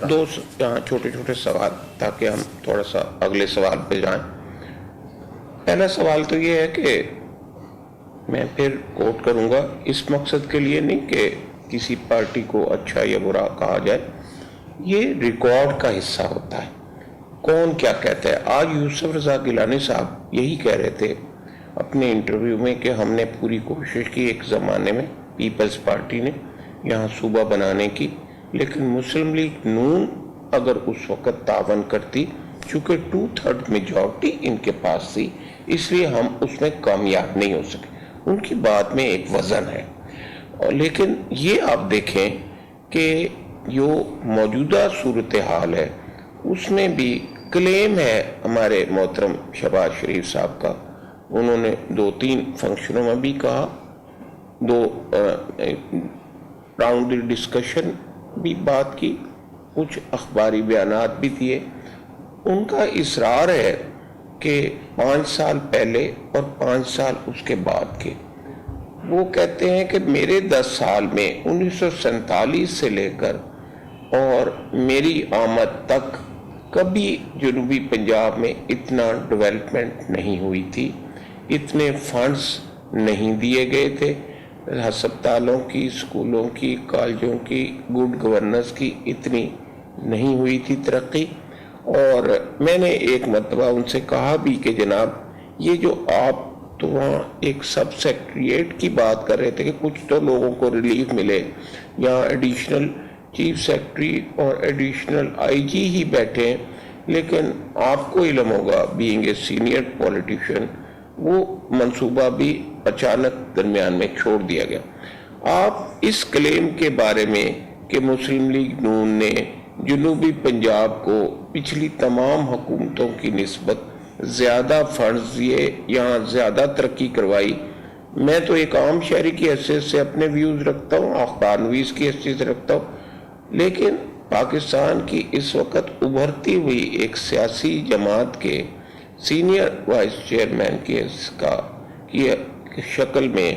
دو چھوٹے چھوٹے سوال تاکہ ہم تھوڑا سا اگلے سوال پہ جائیں. پہلا سوال تو یہ ہے کہ میں پھر کوٹ کروں گا اس مقصد کے لیے نہیں کہ کسی پارٹی کو اچھا یا برا کہا جائے، یہ ریکارڈ کا حصہ ہوتا ہے. کون کیا کہتا ہے؟ آج یوسف رضا گیلانی صاحب یہی کہہ رہے تھے اپنے انٹرویو میں کہ ہم نے پوری کوشش کی ایک زمانے میں، پیپلز پارٹی نے یہاں صوبہ بنانے کی، لیکن مسلم لیگ نون اگر اس وقت تعاون کرتی، چونکہ 2/3 میجورٹی ان کے پاس تھی، اس لیے ہم اس میں کامیاب نہیں ہو سکے. ان کی بات میں ایک وزن ہے. لیکن یہ آپ دیکھیں کہ جو موجودہ صورتحال ہے اس میں بھی کلیم ہے ہمارے محترم شہباز شریف صاحب کا. انہوں نے 2-3 فنکشنوں میں بھی کہا، 2 راؤنڈ ڈسکشن بھی بات کی، کچھ اخباری بیانات بھی دیے. ان کا اصرار ہے کہ 5 سال پہلے اور 5 سال اس کے بعد کے، وہ کہتے ہیں کہ میرے 10 سال میں 1947 سے لے کر اور میری آمد تک کبھی جنوبی پنجاب میں اتنا ڈیولپمنٹ نہیں ہوئی تھی، اتنے فنڈز نہیں دیے گئے تھے، ہسپتالوں کی، اسکولوں کی، کالجوں کی، گڈ گورننس کی اتنی نہیں ہوئی تھی ترقی. اور میں نے ایک مرتبہ ان سے کہا بھی کہ جناب یہ جو آپ تو وہاں ایک سب سیکریٹریٹ کی بات کر رہے تھے کہ کچھ تو لوگوں کو ریلیف ملے، یہاں ایڈیشنل چیف سیکریٹری اور ایڈیشنل آئی جی ہی بیٹھے ہیں، لیکن آپ کو علم ہوگا بینگ اے سینئر پولیٹیشین وہ منصوبہ بھی اچانک درمیان میں چھوڑ دیا گیا. آپ اس کلیم کے بارے میں کہ مسلم لیگ نون نے جنوبی پنجاب کو پچھلی تمام حکومتوں کی نسبت زیادہ فنڈز دیے، یہاں زیادہ ترقی کروائی، میں تو ایک عام شہری کی حیثیت سے اپنے ویوز رکھتا ہوں، اخبار نویس کی حیثیت سے رکھتا ہوں، لیکن پاکستان کی اس وقت ابھرتی ہوئی ایک سیاسی جماعت کے سینئر وائس چیئرمین کی شکل میں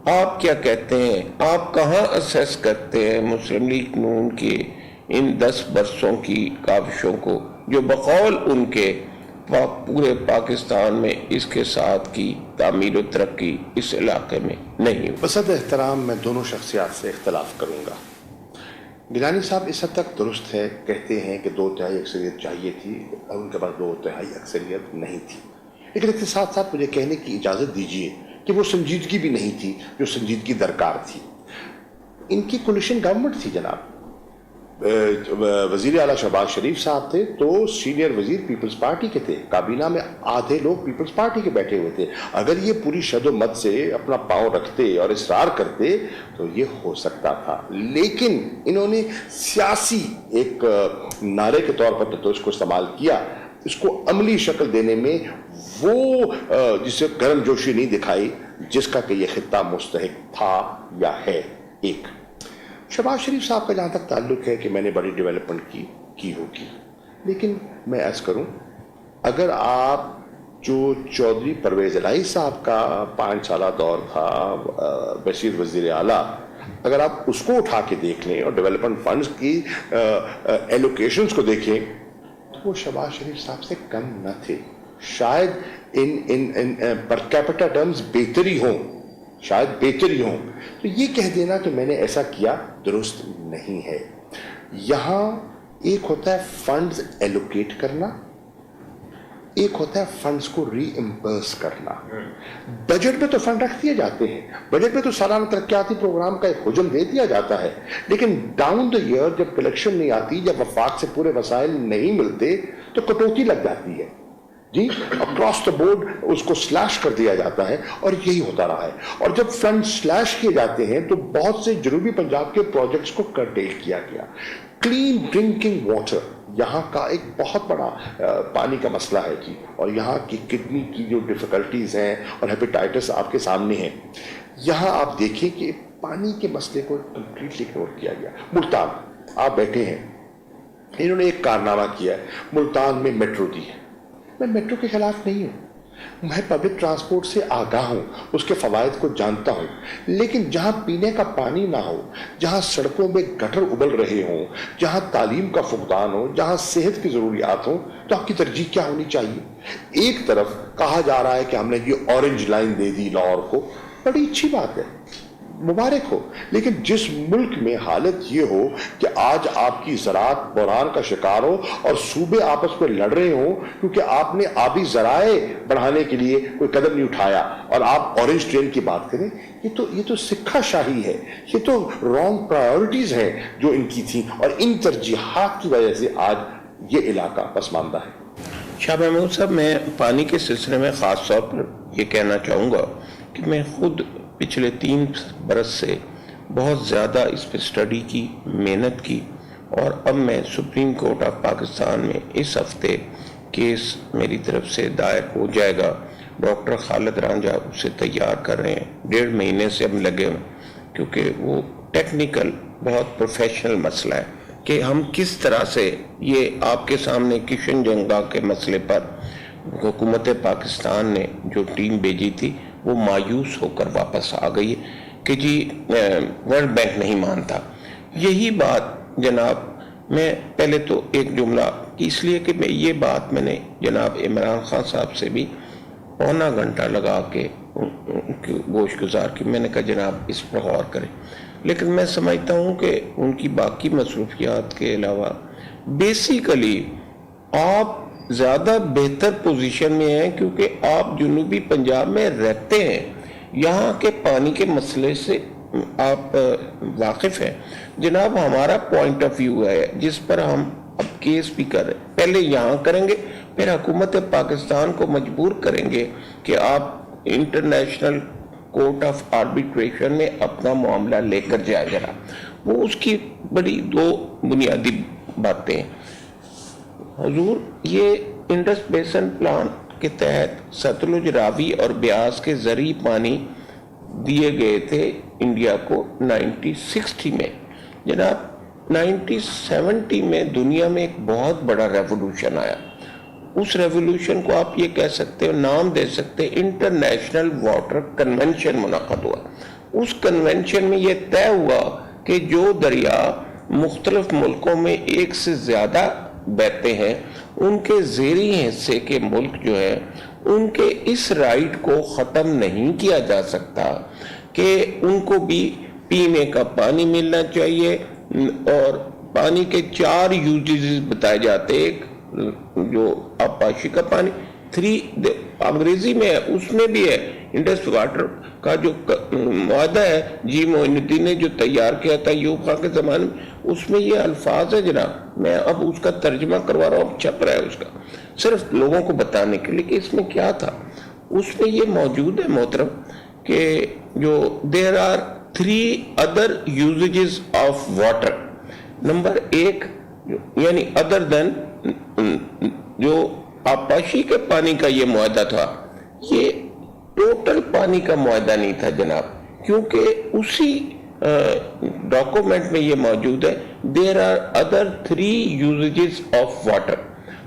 آپ کیا کہتے ہیں؟ آپ کہاں اسیس کرتے ہیں مسلم لیگ نون کے ان 10 برسوں کی کاوشوں کو جو بقول ان کے پورے پاکستان میں اس کے ساتھ کی تعمیر و ترقی اس علاقے میں نہیں ہوئی؟ بصد احترام میں دونوں شخصیات سے اختلاف کروں گا. گیلانی صاحب اس حد تک درست ہے، کہتے ہیں کہ 2/3 اکثریت چاہیے تھی اور ان کے پاس 2/3 اکثریت نہیں تھی، لیکن اس کے ساتھ ساتھ مجھے کہنے کی اجازت دیجیے کہ وہ سنجیدگی بھی نہیں تھی جو سنجیدگی درکار تھی. ان کی کولیشن گورنمنٹ تھی جناب، وزیر اعلیٰ شہباز شریف صاحب تھے تو سینئر وزیر پیپلز پارٹی کے تھے، کابینہ میں آدھے لوگ پیپلز پارٹی کے بیٹھے ہوئے تھے. اگر یہ پوری شد و مت سے اپنا پاؤں رکھتے اور اصرار کرتے تو یہ ہو سکتا تھا، لیکن انہوں نے سیاسی ایک نعرے کے طور پر تو اس کو استعمال کیا، اس کو عملی شکل دینے میں وہ جسے گرم جوشی نہیں دکھائی جس کا کہ یہ خطہ مستحق تھا یا ہے. ایک شہباز شریف صاحب کا جہاں تک تعلق ہے کہ میں نے بڑی ڈیولپمنٹ کی ہوگی، لیکن میں عرض کروں اگر آپ جو چودھری پرویز الہی صاحب کا 5 سالہ دور تھا بشیر وزیر اعلیٰ، اگر آپ اس کو اٹھا کے دیکھ لیں اور ڈیولپمنٹ فنڈز کی ایلوکیشنز کو دیکھیں تو وہ شہباز شریف صاحب سے کم نہ تھے. شاید ان پر کیپٹا ٹرمز بہتری ہوں، شاید بہتری ہوں. تو یہ کہہ دینا کہ میں نے ایسا کیا درست نہیں ہے. یہاں ایک ہوتا ہے فنڈز ایلوکیٹ کرنا، ایک ہوتا ہے فنڈز کو ری امبرس کرنا. بجٹ میں تو فنڈ رکھ دیے جاتے ہیں، بجٹ میں تو سالانہ ترقیاتی پروگرام کا ایک حجم دے دیا جاتا ہے، لیکن ڈاؤن دا ایئر جب کلیکشن نہیں آتی، جب وفاق سے پورے وسائل نہیں ملتے تو کٹوتی لگ جاتی ہے جی، اکراس دا بورڈ اس کو سلیش کر دیا جاتا ہے، اور یہی ہوتا رہا ہے. اور جب فنڈ سلیش کیے جاتے ہیں تو بہت سے جنوبی پنجاب کے پروجیکٹس کو کرٹیل کیا گیا. کلین ڈرنکنگ واٹر یہاں کا ایک بہت بڑا پانی کا مسئلہ ہے جی، اور یہاں کی کڈنی کی جو ڈیفیکلٹیز ہیں اور ہیپیٹائٹس آپ کے سامنے ہیں. یہاں آپ دیکھیں کہ پانی کے مسئلے کو کمپلیٹلی اگنور کیا گیا. ملتان آپ بیٹھے ہیں، انہوں نے ایک کارنامہ کیا ہے، ملتان میں میٹرو دی ہے. میں میٹرو کے خلاف نہیں ہوں، میں پبلک ٹرانسپورٹ سے آگاہ ہوں، اس کے فوائد کو جانتا ہوں، لیکن جہاں پینے کا پانی نہ ہو، جہاں سڑکوں میں گٹر ابل رہے ہوں، جہاں تعلیم کا فقدان ہو، جہاں صحت کی ضروریات ہوں، تو آپ کی ترجیح کیا ہونی چاہیے؟ ایک طرف کہا جا رہا ہے کہ ہم نے یہ اورنج لائن دے دی لاہور کو، بڑی اچھی بات ہے، مبارک ہو، لیکن جس ملک میں حالت یہ ہو کہ آج آپ کی زراعت بحران کا شکار ہو اور صوبے آپس میں لڑ رہے ہوں کیونکہ آپ نے آبی ذرائع بڑھانے کے لیے کوئی قدم نہیں اٹھایا، اور آپ اورنج ٹرین کی بات کریں، یہ تو سکھا شاہی ہے، یہ تو رانگ پرائیورٹیز ہیں جو ان کی تھیں، اور ان ترجیحات کی وجہ سے آج یہ علاقہ پسماندہ ہے۔ شاہ محمود صاحب، میں پانی کے سلسلے میں خاص طور پر یہ کہنا چاہوں گا کہ میں خود پچھلے 3 برس سے بہت زیادہ اس پہ اسٹڈی کی، محنت کی، اور اب میں سپریم کورٹ آف پاکستان میں اس ہفتے کیس میری طرف سے دائر ہو جائے گا۔ ڈاکٹر خالد رانجھا اسے تیار کر رہے ہیں، 1.5 مہینے سے ہم لگے ہوئے، کیونکہ وہ ٹیکنیکل بہت پروفیشنل مسئلہ ہے کہ ہم کس طرح سے یہ آپ کے سامنے کشن جنگا کے مسئلے پر حکومت پاکستان نے جو ٹیم بھیجی تھی وہ مایوس ہو کر واپس آ گئی کہ جی ورلڈ بینک نہیں مانتا۔ یہی بات جناب، میں پہلے تو ایک جملہ اس لیے کہ یہ بات میں نے جناب عمران خان صاحب سے بھی پونا گھنٹہ لگا کے گوش گزار کی، میں نے کہا جناب اس پر غور کریں، لیکن میں سمجھتا ہوں کہ ان کی باقی مصروفیات کے علاوہ بیسیکلی آپ زیادہ بہتر پوزیشن میں ہیں، کیونکہ آپ جنوبی پنجاب میں رہتے ہیں، یہاں کے پانی کے مسئلے سے آپ واقف ہیں۔ جناب ہمارا پوائنٹ آف ویو ہے جس پر ہم اب کیس بھی کر رہے ہیں، پہلے یہاں کریں گے، پھر حکومت پاکستان کو مجبور کریں گے کہ آپ انٹرنیشنل کورٹ آف آربیٹریشن میں اپنا معاملہ لے کر جائے ذرا۔ وہ اس کی بڑی 2 بنیادی باتیں ہیں۔ حضور، یہ انڈس بیسن پلان کے تحت ستلج، راوی اور بیاس کے زرعی پانی دیے گئے تھے انڈیا کو 1960 میں۔ جناب 1970 میں دنیا میں ایک بہت بڑا ریولوشن آیا، اس ریولوشن کو آپ یہ کہہ سکتے ہو، نام دے سکتے، انٹرنیشنل واٹر کنونشن منعقد ہوا۔ اس کنونشن میں یہ طے ہوا کہ جو دریا مختلف ملکوں میں ایک سے زیادہ بہتے ہیں، ان کے زیریں حصے کے ملک جو ہیں ان کے اس رائٹ کو ختم نہیں کیا جا سکتا کہ ان کو بھی پینے کا پانی ملنا چاہیے، اور پانی کے 4 یوزز بتائے جاتے، ایک جو آبپاشی کا پانی، 3 انگریزی میں ہے، اس میں بھی ہے انڈس واٹر کا جو معاہدہ ہے جی معین الدین نے جو تیار کیا تھا ایوب خان کے زمانے میں، اس میں یہ الفاظ ہے جناب، میں اب اس کا ترجمہ کروا رہا ہوں، چھپ رہا ہے اس کا، صرف لوگوں کو بتانے کے لیے کہ اس میں کیا تھا۔ اس میں یہ موجود ہے محترم کہ جو there are 3 other usages of water۔ Number 1 یعنی other than جو آبپاشی کے پانی کا یہ معاہدہ تھا، یہ ٹوٹل پانی کا معاہدہ نہیں تھا جناب، کیونکہ اسی ڈاکومنٹ میں یہ موجود ہے there are other 3 usages of water۔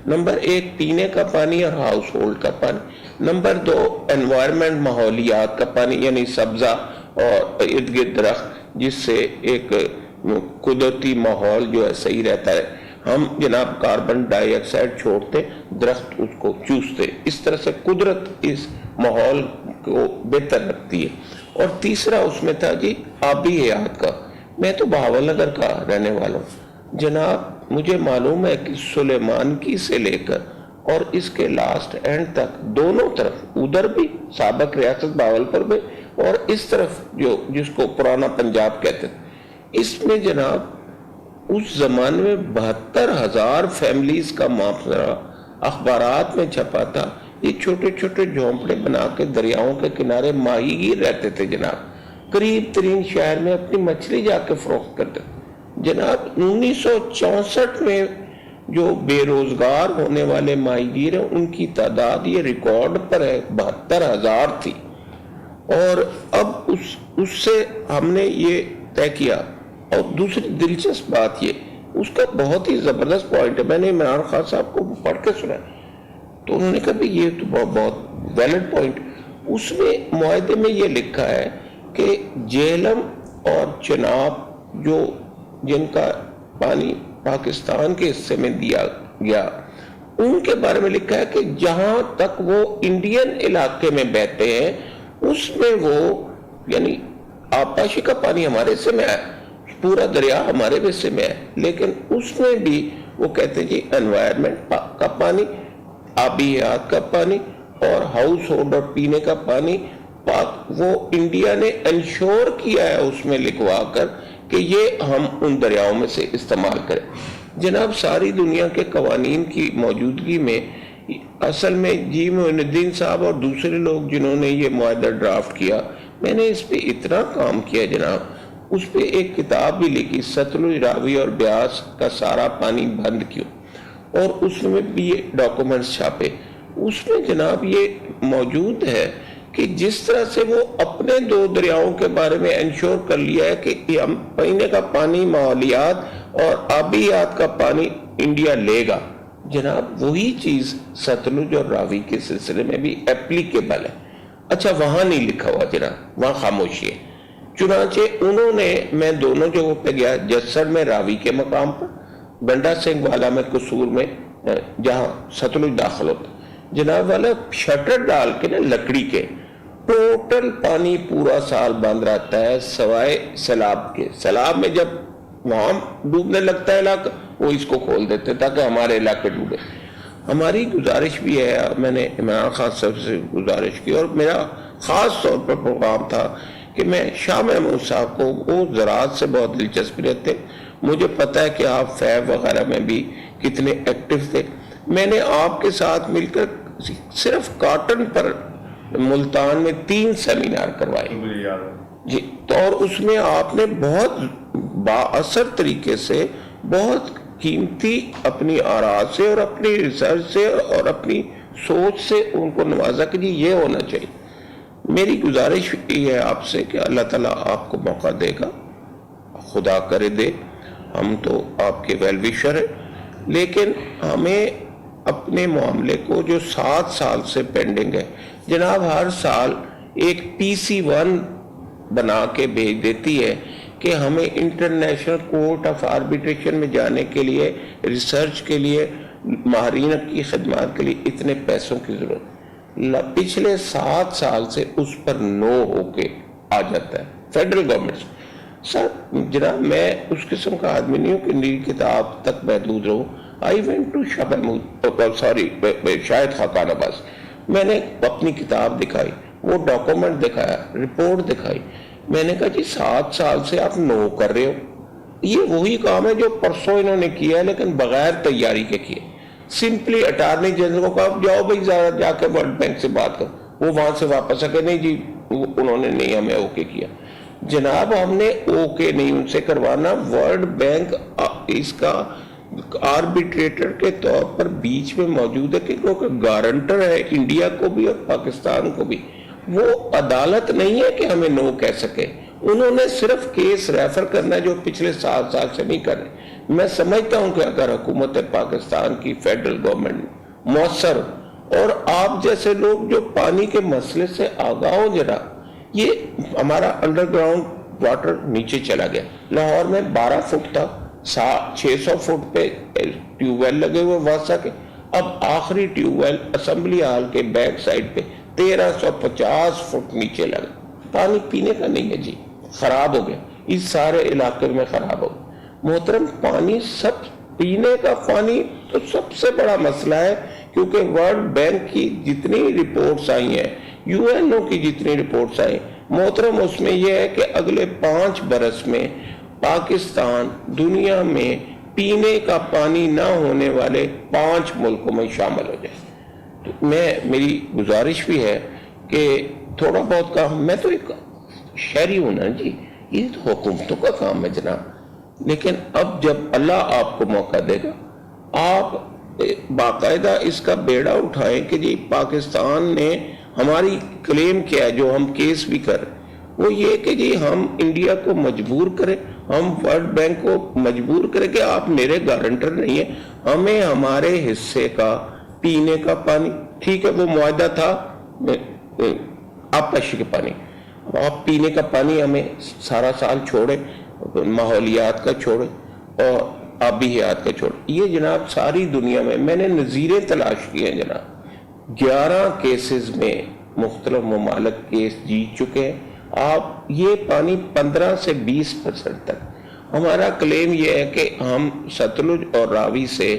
Number 1 پینے کا پانی اور ہاؤس ہولڈ کا پانی، نمبر 2 انوائرمنٹ ماحولیات کا پانی، یعنی سبزہ اور ارد گرد درخت، جس سے ایک قدرتی ماحول جو ہے صحیح رہتا ہے۔ ہم جناب کاربن ڈائی آکسائڈ چھوڑتے، درخت اس کو چوستے، اس طرح سے قدرت اس ماحول کو بہتر رکھتی ہے۔ اور تیسرا اس میں تھا جی آبی حیات کا۔ میں تو بہاول نگر کا رہنے والا ہوں جناب، مجھے معلوم ہے کہ سلیمان کی سے لے کر اور اس کے لاسٹ اینڈ تک دونوں طرف، ادھر بھی سابق ریاست بہاولپور میں اور اس طرف جو جس کو پرانا پنجاب کہتے تھے، اس میں جناب اس زمانے میں 72,000 فیملیز کا محاصرہ اخبارات میں چھپا تھا۔ یہ چھوٹے چھوٹے جھونپڑے بنا کے دریاؤں کے کنارے ماہی گیر رہتے تھے جناب، قریب ترین شہر میں اپنی مچھلی جا کے فروخت کرتے جناب۔ 1964 میں جو بے روزگار ہونے والے ماہی گیر ہیں ان کی تعداد یہ ریکارڈ پر ہے 72,000 تھی، اور اب اس سے ہم نے یہ طے کیا۔ اور دوسری دلچسپ بات یہ، اس کا بہت ہی زبردست پوائنٹ ہے، میں نے عمران خان صاحب کو پڑھ کے سنا تو انہوں نے کہا بھی یہ تو بہت ویلڈ پوائنٹ. اس میں معاہدے میں یہ لکھا ہے کہ جہلم اور چناب جو جن کا پانی پاکستان کے حصے میں دیا گیا, ان کے بارے میں لکھا ہے کہ جہاں تک وہ انڈین علاقے میں بہتے ہیں اس میں وہ, یعنی آبپاشی کا پانی ہمارے حصے میں ہے, پورا دریا ہمارے حصے میں ہے, لیکن اس میں بھی وہ کہتے ہیں جی انوائرمنٹ کا پانی, آبی حیات کا پانی اور ہاؤس ہولڈ اور پینے کا پانی وہ انڈیا نے انشور کیا ہے اس میں لکھوا کر کہ یہ ہم ان دریاؤں میں سے استعمال کریں. جناب ساری دنیا کے قوانین کی موجودگی میں اصل میں جی معین الدین صاحب اور دوسرے لوگ جنہوں نے یہ معاہدہ ڈرافٹ کیا, میں نے اس پہ اتنا کام کیا جناب, اس پہ ایک کتاب بھی لکھی ستلج راوی اور بیاس کا سارا پانی بند کیوں, اور اس میں بھی یہ ڈاکومنٹس چھاپے. اس میں جناب یہ موجود ہے کہ جس طرح سے وہ اپنے دو دریاؤں کے بارے میں انشور کر لیا ہے کہ ہم پینے کا پانی, ماحولیات اور آبیات کا پانی انڈیا لے گا, جناب وہی چیز ستلج اور راوی کے سلسلے میں بھی اپلیکیبل ہے. اچھا وہاں نہیں لکھا ہوا جناب, وہاں خاموشی ہے. چنانچہ انہوں نے, میں دونوں جگہوں پہ گیا, جسر میں راوی کے مقام پر, بنڈا سنگھ والا میں قصور میں جہاں ستلج داخل ہوتا, جناب والا شٹر ڈال کے نا لکڑی کے, ٹوٹل پانی پورا سال بند رہتا ہے سوائے سیلاب کے. سیلاب میں جب وہاں ڈوبنے لگتا ہے علاقہ, وہ اس کو کھول دیتے تاکہ ہمارے علاقے ڈوبے. ہماری گزارش بھی ہے, میں نے عمران خان صاحب سے گزارش کی, اور میرا خاص طور پر پروگرام تھا کہ میں شاہ محمود صاحب کو, وہ زراعت سے بہت دلچسپی رہتے, مجھے پتہ ہے کہ آپ فیب وغیرہ میں بھی کتنے ایکٹیو تھے, میں نے آپ کے ساتھ مل کر صرف کاٹن پر ملتان میں 3 سیمینار کروائے جی. تو اور اس میں آپ نے بہت بااثر طریقے سے بہت قیمتی اپنی آراء سے اور اپنی ریسرچ سے اور اپنی سوچ سے ان کو نوازا کہ جی یہ ہونا چاہیے. میری گزارش یہ ہے آپ سے کہ اللہ تعالیٰ آپ کو موقع دے گا, خدا کرے دے, ہم تو آپ کے ویل وشر ہیں, لیکن ہمیں اپنے معاملے کو جو 7 سال سے پینڈنگ ہے, جناب ہر سال ایک PC1 بنا کے بھیج دیتی ہے کہ ہمیں انٹرنیشنل کورٹ آف آربیٹریشن میں جانے کے لیے, ریسرچ کے لیے, ماہرین کی خدمات کے لیے اتنے پیسوں کی ضرورت. پچھلے 7 سال سے اس پر نو ہو کے آ جاتا ہے فیڈرل گورنمنٹ. سر جناب میں اس قسم کا آدمی نہیں ہوں کہ میری کتاب تک محدود رہوں. I went to Shahid Khaqan عباس, میں نے اپنی کتاب دکھائی, وہ ڈاکومنٹ دکھایا, رپورٹ دکھائی, میں نے کہا جی 7 سال سے آپ نو کر رہے ہو, یہ وہی کام ہے جو پرسوں انہوں نے کیا ہے لیکن بغیر تیاری کے کیے. سمپلی اٹارنی جنرل کو کہا جاؤ بھائی ذرا جا کے ورلڈ بینک سے بات کرو, وہ وہاں سے واپس آ کے نہیں جی انہوں نے نہیں ہمیں اوکے کیا. جناب ہم نے اوکے نہیں ان سے کروانا, ورلڈ بینک اس کا آربیٹریٹر کے طور پر بیچ میں موجود ہے کیونکہ گارنٹر ہے انڈیا کو بھی اور پاکستان کو بھی. وہ عدالت نہیں ہے کہ ہمیں نو کہہ سکے, انہوں نے صرف کیس ریفر کرنا ہے جو پچھلے 7 سال سے نہیں کر رہے. میں سمجھتا ہوں کہ اگر حکومت پاکستان کی فیڈرل گورنمنٹ مؤثر اور آپ جیسے لوگ جو پانی کے مسئلے سے آگاہ ہو, جرا یہ ہمارا انڈر گراؤنڈ واٹر نیچے چلا گیا. لاہور میں 12 فٹ تھا, 600 فٹ پہ ٹیوب ویل لگے ہوئے واسطہ کے, اب آخری ٹیوب ویل اسمبلی ہال کے بیک سائڈ پہ 1350 فٹ نیچے لگا. پانی پینے کا نہیں ہے جی, خراب ہو گیا, اس سارے علاقے میں خراب ہو گیا. محترم پانی, سب پینے کا پانی تو سب سے بڑا مسئلہ ہے, کیونکہ ورلڈ بینک کی جتنی رپورٹس آئی ہیں, UN کی جتنی رپورٹس آئی, محترم اس میں یہ ہے کہ اگلے 5 برس میں پاکستان دنیا میں پینے کا پانی نہ ہونے والے 5 ملکوں میں شامل ہو جائے. تو میری گزارش بھی ہے کہ تھوڑا بہت کام, میں تو ایک شہری ہوں نا جی, یہ تو حکومتوں کا کام ہے جناب, لیکن اب جب اللہ آپ کو موقع دے گا آپ باقاعدہ اس کا بیڑا اٹھائیں کہ جی پاکستان نے ہماری کلیم کیا ہے, جو ہم کیس بھی کر رہے ہیں وہ یہ کہ جی ہم انڈیا کو مجبور کریں, ہم ورلڈ بینک کو مجبور کریں کہ آپ میرے گارنٹر نہیں ہیں, ہمیں ہمارے حصے کا پینے کا پانی, ٹھیک ہے وہ معاہدہ تھا آبپاشی کے پانی. آپ پینے کا پانی ہمیں سارا سال چھوڑیں, ماحولیات کا چھوڑیں اور آبی حیات کا چھوڑیں. یہ جناب ساری دنیا میں نے نظیریں تلاش کیے ہیں جناب. 11 کیسز میں مختلف ممالک کیس جیت چکے ہیں. آپ یہ پانی 15 سے 20% تک. ہمارا کلیم یہ ہے کہ ہم ستلج اور راوی سے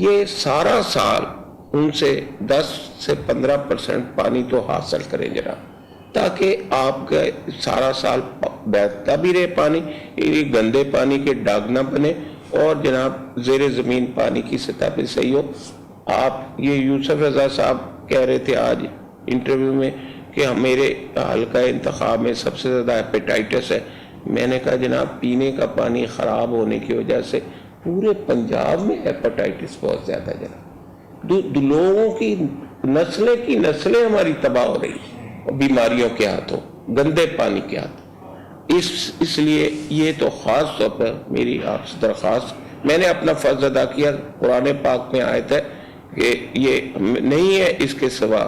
یہ سارا سال ان سے 10 سے 15% پانی تو حاصل کریں جناب, تاکہ آپ کا سارا سال بہتا بھی رہے پانی, یہ گندے پانی کے ڈاگ نہ بنے اور جناب زیر زمین پانی کی سطح پہ صحیح ہو. آپ یہ یوسف رضا صاحب کہہ رہے تھے آج انٹرویو میں کہ میرے حلقہ انتخاب میں سب سے زیادہ ہیپیٹائٹس ہے. میں نے کہا جناب پینے کا پانی خراب ہونے کی وجہ سے پورے پنجاب میں ہیپیٹائٹس بہت زیادہ ہے جناب. لوگوں کی نسلیں ہماری تباہ ہو رہی بیماریوں کے ہاتھوں, گندے پانی کے ہاتھوں. اس لیے یہ تو خاص طور پر میری آپ سے درخواست, میں نے اپنا فرض ادا کیا. قرآن پاک میں آیت ہے کہ یہ نہیں ہے اس کے سوا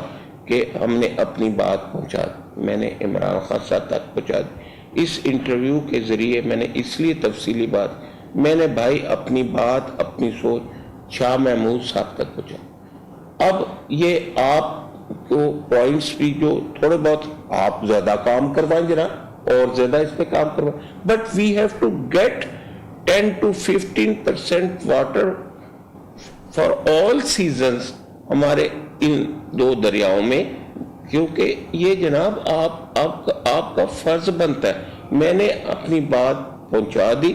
کہ ہم نے اپنی بات پہنچا دی. میں نے عمران خان صاحب تک پہنچا دی. اس انٹرویو کے ذریعے میں نے اس لیے تفصیلی بات, میں نے بھائی اپنی بات اپنی سوچ شاہ محمود صاحب تک پہنچا. اب یہ آپ کو پوائنٹس بھی جو تھوڑے بہت آپ زیادہ کام کروائیں جناب اور زیادہ اس پہ کام کروائیں, but we have to get 10 to 15% water for all seasons ہمارے ان 2 دریاؤں میں, کیونکہ یہ جناب آپ کا فرض بنتا ہے. میں نے اپنی بات پہنچا دی,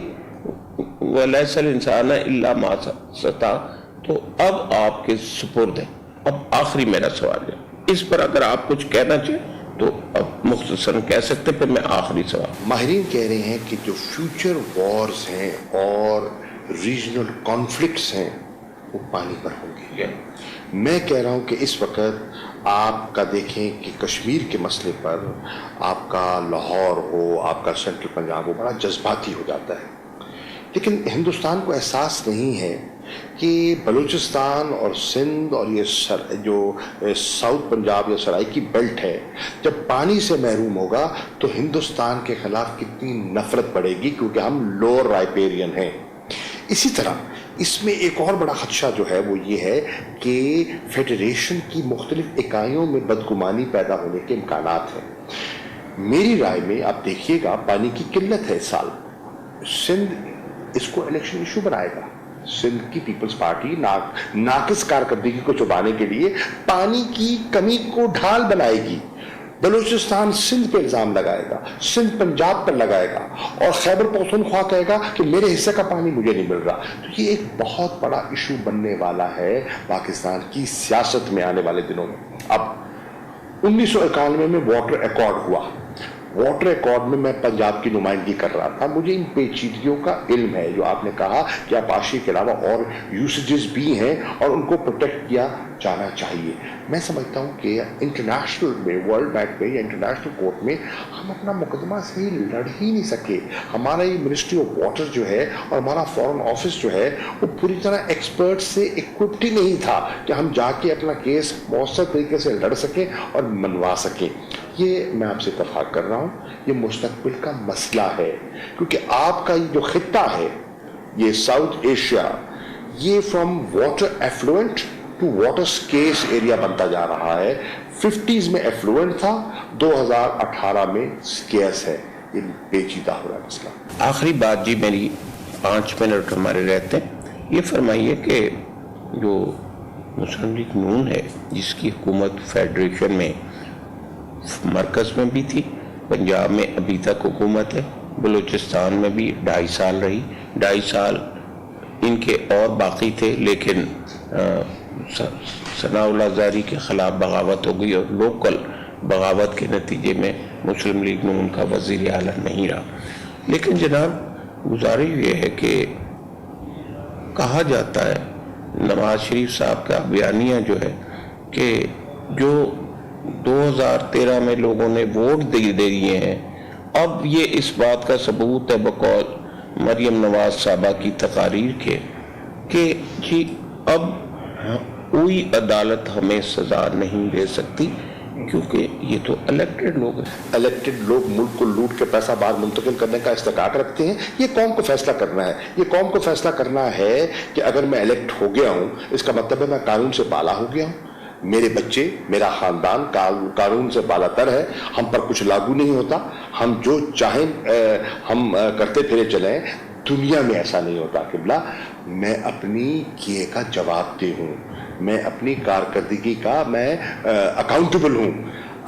وَلَيْسَ الْإِنسَانَ إِلَّا مَا سَعَىٰ, تو اب آپ کے سپرد ہے. اب آخری میرا سوال ہے, اس پر اگر آپ کچھ کہنا چاہیں تو اب مختصراً کہہ سکتے, پھر میں آخری سوال. ماہرین کہہ رہے ہیں کہ جو فیوچر وارز ہیں اور ریجنل کانفلکٹس ہیں وہ پانی پر ہوں گے. میں کہہ رہا ہوں کہ اس وقت آپ کا دیکھیں کہ کشمیر کے مسئلے پر آپ کا لاہور ہو, آپ کا سینٹرل پنجاب ہو, بڑا جذباتی ہو جاتا ہے. لیکن ہندوستان کو احساس نہیں ہے کہ بلوچستان اور سندھ اور یہ جو ساؤتھ پنجاب یا سرائکی بیلٹ ہے, جب پانی سے محروم ہوگا تو ہندوستان کے خلاف کتنی نفرت بڑھے گی, کیونکہ ہم لوور رائپیرین ہیں. اسی طرح اس میں ایک اور بڑا خدشہ جو ہے وہ یہ ہے کہ فیڈریشن کی مختلف اکائیوں میں بدگمانی پیدا ہونے کے امکانات ہیں. میری رائے میں آپ دیکھیے گا پانی کی قلت ہے اس سال, سندھ اس کو الیکشن ایشو بنائے گا. سندھ کی پیپلز پارٹی ناقص کارکردگی کو چھپانے کے لیے پانی کی کمی کو ڈھال بنائے گی. بلوچستان سندھ پہ الزام لگائے گا, سندھ پنجاب پر لگائے گا, اور خیبر پختونخوا کہے گا کہ میرے حصے کا پانی مجھے نہیں مل رہا. تو یہ ایک بہت بڑا ایشو بننے والا ہے پاکستان کی سیاست میں آنے والے دنوں میں. اب 1991 میں واٹر ایکارڈ ہوا. واٹر ایکارڈ میں میں پنجاب کی نمائندگی کر رہا تھا. مجھے ان پیچیدگیوں کا علم ہے جو آپ نے کہا کہ آبپاشی کے علاوہ اور یوسیجز بھی ہیں اور ان کو پروٹیکٹ کیا جانا چاہیے. میں سمجھتا ہوں کہ انٹرنیشنل میں, ورلڈ بینک میں یا انٹرنیشنل کورٹ میں ہم اپنا مقدمہ صحیح لڑ ہی نہیں سکے. ہمارا یہ منسٹری آف واٹر جو ہے اور ہمارا فارن آفس جو ہے وہ پوری طرح ایکسپرٹ سے اکوپڈ ہی نہیں تھا کہ ہم جا کے اپنا کیس مؤثر طریقے سے لڑ سکیں اور منوا سکیں. یہ میں آپ سے اتفاق کر رہا ہوں, یہ مستقبل کا مسئلہ ہے, کیونکہ آپ کا یہ جو خطہ ہے یہ ساؤتھ ایشیا, یہ from water effluent to water scarce area بنتا جا رہا ہے. 50s میں ایفلوئنٹ تھا, 2018 میں سکیس ہے. یہ پیچیدہ ہو رہا ہے مسئلہ. آخری بات جی میری, 5 منٹ ہمارے رہتے ہیں, یہ فرمائیے کہ جو مسلم لیگ نون ہے جس کی حکومت فیڈریشن میں مرکز میں بھی تھی, پنجاب میں ابھی تک حکومت ہے, بلوچستان میں بھی 2.5 سال رہی, 2.5 سال ان کے اور باقی تھے, لیکن ثناء اللہ زہری کے خلاف بغاوت ہو گئی اور لوکل بغاوت کے نتیجے میں مسلم لیگ نون کا وزیر اعلیٰ نہیں رہا. لیکن جناب گزارش یہ ہے کہ کہا جاتا ہے, نواز شریف صاحب کا بیانیہ جو ہے کہ جو 2013 میں لوگوں نے ووٹ دے دیے ہیں, اب یہ اس بات کا ثبوت ہے بقول مریم نواز صاحبہ کی تقاریر کے کہ جی اب کوئی عدالت ہمیں سزا نہیں دے سکتی, کیونکہ یہ تو الیکٹڈ لوگ ہیں. الیکٹڈ لوگ ملک کو لوٹ کے پیسہ باہر منتقل کرنے کا استحقاق رکھتے ہیں. یہ قوم کو فیصلہ کرنا ہے. یہ قوم کو فیصلہ کرنا ہے کہ اگر میں الیکٹ ہو گیا ہوں اس کا مطلب ہے میں قانون سے بالا ہو گیا ہوں. میرے بچے، میرا خاندان قانون سے بالا تر ہے. ہم پر کچھ لاگو نہیں ہوتا. ہم جو چاہیں ہم کرتے پھرے چلیں. دنیا میں ایسا نہیں ہوتا قبلہ. میں اپنی کیے کا جواب دہ ہوں. میں اپنی کارکردگی کا میں اکاؤنٹیبل ہوں.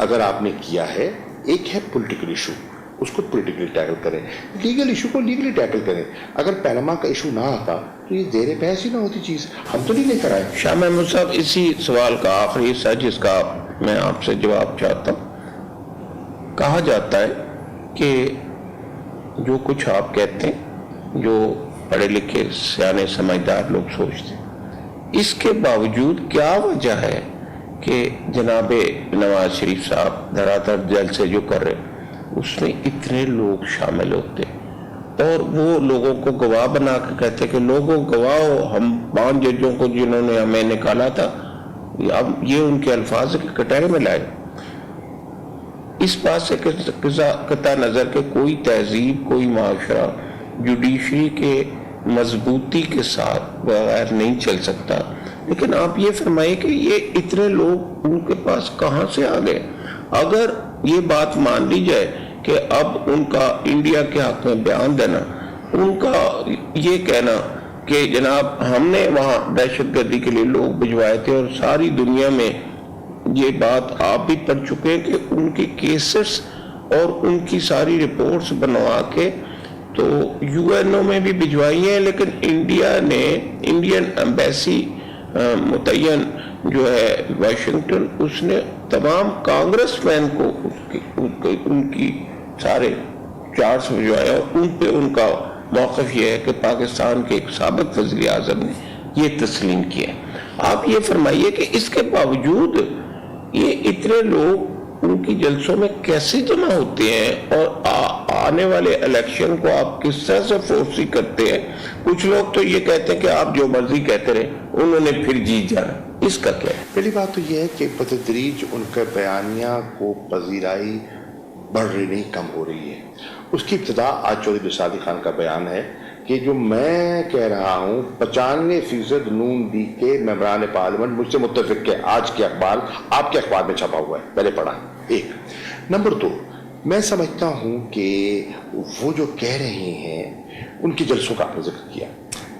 اگر آپ نے کیا ہے، ایک ہے پولیٹیکل ایشو، اس کو پولیٹیکلی ٹیکل کریں. لیگل ایشو کو لیگلی ٹیکل کریں. اگر پیناما کا ایشو نہ آتا تو یہ زیر بحث ہی نہ ہوتی چیز. ہم تو نہیں لے کر آئے. شاہ محمود صاحب، اسی سوال کا آخری حصہ جس کا میں آپ سے جواب چاہتا ہوں. کہا جاتا ہے کہ جو کچھ آپ کہتے ہیں، جو پڑھے لکھے سیانے سمجھدار لوگ سوچتے ہیں، اس کے باوجود کیا وجہ ہے کہ جناب نواز شریف صاحب دھڑا جلسے جو کر رہے اس میں اتنے لوگ شامل ہوتے اور وہ لوگوں کو گواہ بنا کے کہتے کہ لوگوں گواہ ہو، ہم 5 ججوں کو جنہوں نے ہمیں نکالا تھا، اب یہ ان کے الفاظ کے کٹہرے میں لائے. اس بات سے قطع نظر کہ کوئی تہذیب، کوئی معاشرہ جوڈیشری کے مضبوطی کے ساتھ بغیر نہیں چل سکتا. لیکن آپ یہ فرمائیں کہ یہ اتنے لوگ ان کے پاس کہاں سے آ گئے؟ اگر یہ بات مان لی جائے کہ اب ان کا انڈیا کے حق میں بیان دینا، ان کا یہ کہنا کہ جناب ہم نے وہاں دہشت گردی کے لیے لوگ بھجوائے تھے، اور ساری دنیا میں یہ بات آپ بھی پڑھ چکے ہیں کہ ان کے کیسز اور ان کی ساری رپورٹس بنوا کے تو یو این او میں بھی بھجوائی ہیں، لیکن انڈیا نے انڈین ایمبیسی متعین جو ہے واشنگٹن، اس نے تمام کانگریس مین کو ان کی سارے چارٹس بھجوائے، اور ان پہ ان کا موقف یہ ہے کہ پاکستان کے ایک سابق وزیر اعظم نے یہ تسلیم کیا. آپ یہ فرمائیے کہ اس کے باوجود یہ اتنے لوگ ان کی جلسوں میں کیسے جمع ہوتے ہیں، اور آنے والے الیکشن کو آپ کس طرح سے فورسی کرتے ہیں؟ کچھ لوگ تو یہ کہتے ہیں کہ آپ جو مرضی کہتے رہے، انہوں نے پھر جیت جانا. اس کا کیا ہے؟ پہلی بات تو یہ ہے کہ بتدریج ان کے بیانیہ کو پذیرائی بڑھ رہی نہیں، کم ہو رہی ہے. اس کی ابتدا آج چودھری بسادی خان کا بیان ہے کہ جو میں کہہ رہا ہوں 95% نون لیگ کے ممبران پارلیمنٹ مجھ سے متفق ہے. آج کے اخبار، آپ کے اخبار میں چھپا ہوا ہے، پہلے پڑھا. ایک نمبر 2، میں سمجھتا ہوں کہ وہ جو کہہ رہے ہیں ان کی جلسوں کا آپ نے ذکر کیا.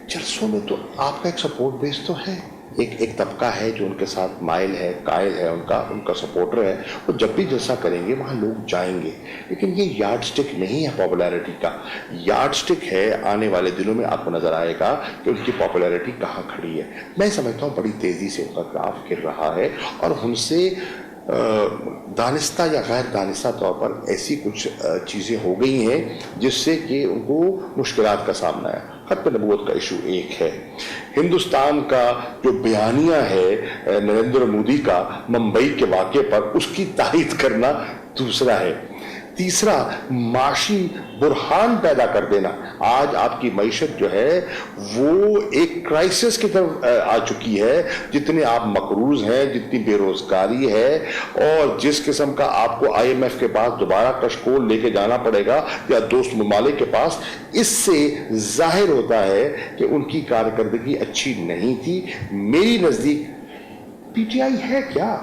جلسوں میں تو آپ کا ایک سپورٹ بیس تو ہے. ایک طبقہ ہے جو ان کے ساتھ مائل ہے، قائل ہے، ان کا سپورٹر ہے. وہ جب بھی جلسہ کریں گے وہاں لوگ جائیں گے. لیکن یہ یارڈ سٹک نہیں ہے پاپولیرٹی کا. یارڈ سٹک ہے آنے والے دنوں میں آپ کو نظر آئے گا کہ ان کی پاپولیرٹی کہاں کھڑی ہے. میں سمجھتا ہوں بڑی تیزی سے ان کا گراف گر رہا ہے، اور ان سے دانستہ یا غیر دانستہ طور پر ایسی کچھ چیزیں ہو گئی ہیں جس سے کہ ان کو مشکلات کا سامنا ہے. ختم نبوت کا ایشو ایک ہے. ہندوستان کا جو بیانیہ ہے نریندر مودی کا ممبئی کے واقعے پر، اس کی تائید کرنا دوسرا ہے. تیسرا، معاشی برہان پیدا کر دینا. آج آپ کی معیشت جو ہے وہ ایک کرائسس کی طرف آ چکی ہے. جتنے آپ مقروض ہیں، جتنی بے روزگاری ہے، اور جس قسم کا آپ کو آئی ایم ایف کے پاس دوبارہ کشکول لے کے جانا پڑے گا یا دوست ممالک کے پاس، اس سے ظاہر ہوتا ہے کہ ان کی کارکردگی اچھی نہیں تھی. میری نزدیک پی ٹی آئی ہے کیا؟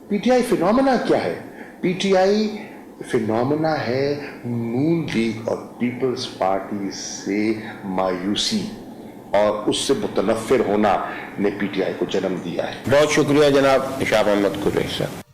پی ٹی آئی فینومینا کیا ہے؟ پی ٹی آئی فینومینا ہے نون لیگ اور پیپلز پارٹی سے مایوسی اور اس سے متنفر ہونا نے پی ٹی آئی کو جنم دیا ہے. بہت شکریہ جناب شاہ محمد قریشی صاحب.